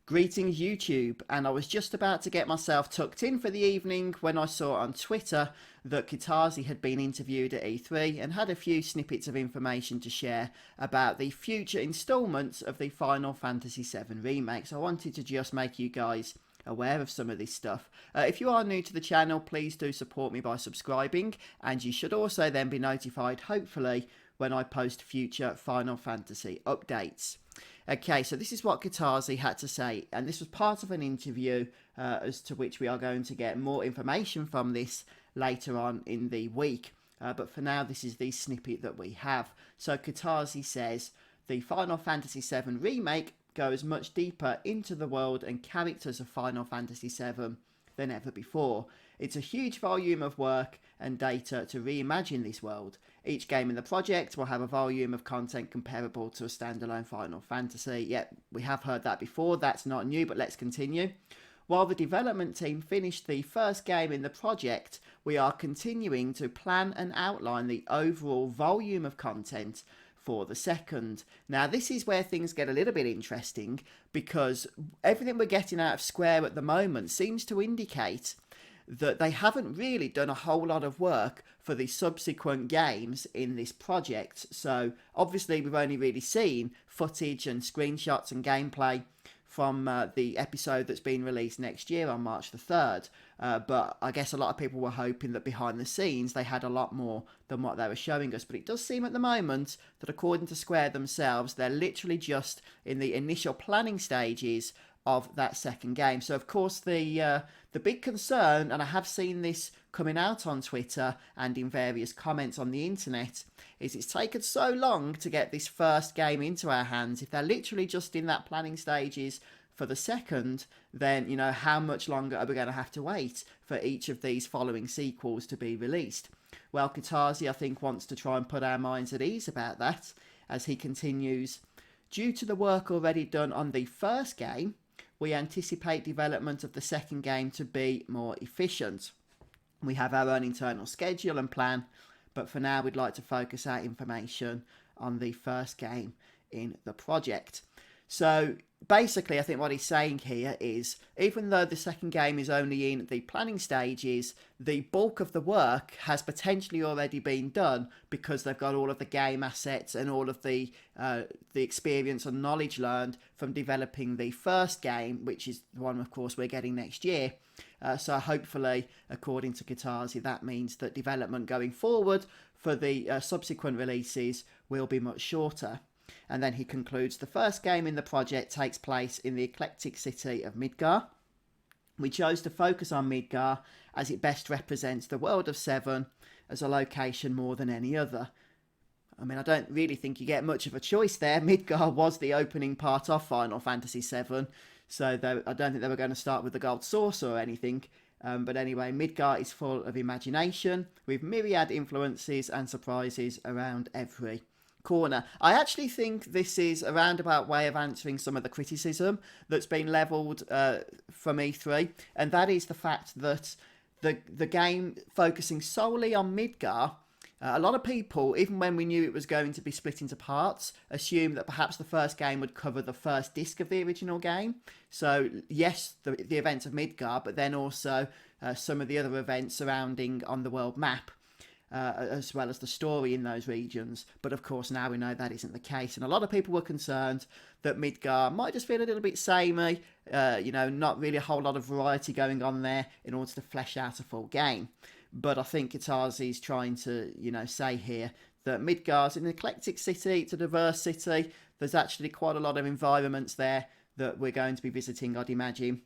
Greetings YouTube, and I was just about to get myself tucked in for the evening when I saw on Twitter that Kitase had been interviewed at E3 and had a few snippets of information to share about the future instalments of the Final Fantasy VII Remake. So I wanted to just make you guys aware of some of this stuff. If you are new to the channel, please do support me by subscribing, and you should also then be notified, hopefully, when I post future Final Fantasy updates. Okay, so this is what Kitase had to say, and this was part of an interview as to which we are going to get more information from this later on in the week. But for now, this is the snippet that we have. So Kitase says, the Final Fantasy VII Remake goes much deeper into the world and characters of Final Fantasy VII than ever before. It's a huge volume of work and data to reimagine this world. Each game in the project will have a volume of content comparable to a standalone Final Fantasy. Yep, we have heard that before, that's not new, but let's continue. While the development team finished the first game in the project, we are continuing to plan and outline the overall volume of content for the second. Now this is where things get a little bit interesting, because everything we're getting out of Square at the moment seems to indicate that they haven't really done a whole lot of work for the subsequent games in this project. So obviously we've only really seen footage and screenshots and gameplay from the episode that's been released next year on March the 3rd. But I guess a lot of people were hoping that behind the scenes they had a lot more than what they were showing us. But it does seem at the moment that, according to Square themselves, they're literally just in the initial planning stages of that second game. So of course the big concern, and I have seen this coming out on Twitter and in various comments on the internet, is it's taken so long to get this first game into our hands. If they're literally just in that planning stages for the second, then, you know, how much longer are we going to have to wait for each of these following sequels to be released? Well, Kitase, I think, wants to try and put our minds at ease about that, as he continues, due to the work already done on the first game, we anticipate development of the second game to be more efficient. We have our own internal schedule and plan, but for now we'd like to focus our information on the first game in the project. So basically, I think what he's saying here is, even though the second game is only in the planning stages, the bulk of the work has potentially already been done, because they've got all of the game assets and all of the experience and knowledge learned from developing the first game, which is the one, of course, we're getting next year. So hopefully, according to Kitase, that means that development going forward for the subsequent releases will be much shorter. And then he concludes, the first game in the project takes place in the eclectic city of Midgar. We chose to focus on Midgar as it best represents the world of Seven as a location more than any other. I mean, I don't really think you get much of a choice there. Midgar was the opening part of Final Fantasy VII, so I don't think they were going to start with the Gold Saucer or anything. But anyway, Midgar is full of imagination, with myriad influences and surprises around every corner. I actually think this is a roundabout way of answering some of the criticism that's been levelled from E3, and that is the fact that the game focusing solely on Midgar, a lot of people, even when we knew it was going to be split into parts, assumed that perhaps the first game would cover the first disc of the original game. So yes, the events of Midgar, but then also some of the other events surrounding on the world map, as well as the story in those regions. But of course now we know that isn't the case, and a lot of people were concerned that Midgar might just feel a little bit samey, not really a whole lot of variety going on there in order to flesh out a full game. But I think Kitase is trying to, say here that Midgar's an eclectic city, it's a diverse city, there's actually quite a lot of environments there that we're going to be visiting, I'd imagine.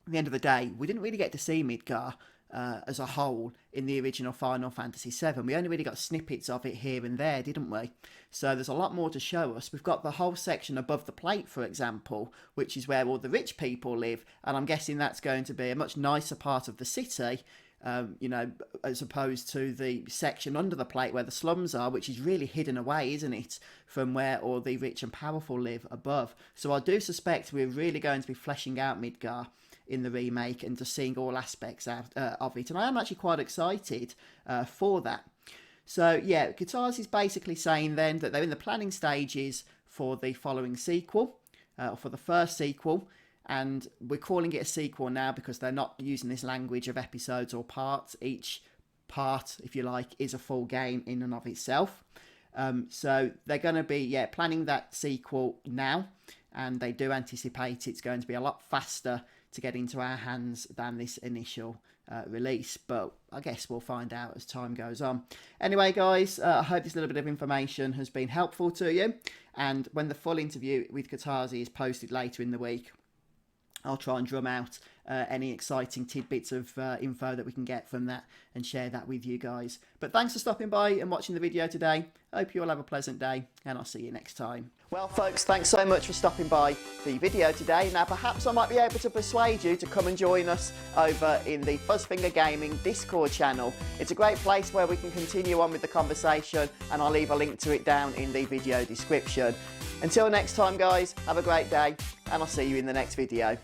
At the end of the day, we didn't really get to see Midgar as a whole in the original Final Fantasy VII. We only really got snippets of it here and there, didn't we? So there's a lot more to show us. We've got the whole section above the plate, for example, which is where all the rich people live, and I'm guessing that's going to be a much nicer part of the city, as opposed to the section under the plate where the slums are, which is really hidden away, isn't it, from where all the rich and powerful live above. So I do suspect we're really going to be fleshing out Midgar in the remake and just seeing all aspects of it, and I am actually quite excited for that. So yeah, Kitase is basically saying then that they're in the planning stages for the following sequel, or for the first sequel, and we're calling it a sequel now because they're not using this language of episodes or parts. Each part, if you like, is a full game in and of itself. So they're going to be planning that sequel now, and they do anticipate it's going to be a lot faster to get into our hands than this initial release, but I guess we'll find out as time goes on. Anyway guys, I hope this little bit of information has been helpful to you, and when the full interview with Kitase is posted later in the week, I'll try and drum out any exciting tidbits of info that we can get from that and share that with you guys. But thanks for stopping by and watching the video today. I hope you all have a pleasant day, and I'll see you next time. Well folks, thanks so much for stopping by the video today. Now perhaps I might be able to persuade you to come and join us over in the Fuzzfinger Gaming Discord channel. It's a great place where we can continue on with the conversation, and I'll leave a link to it down in the video description. Until next time guys, have a great day, and I'll see you in the next video.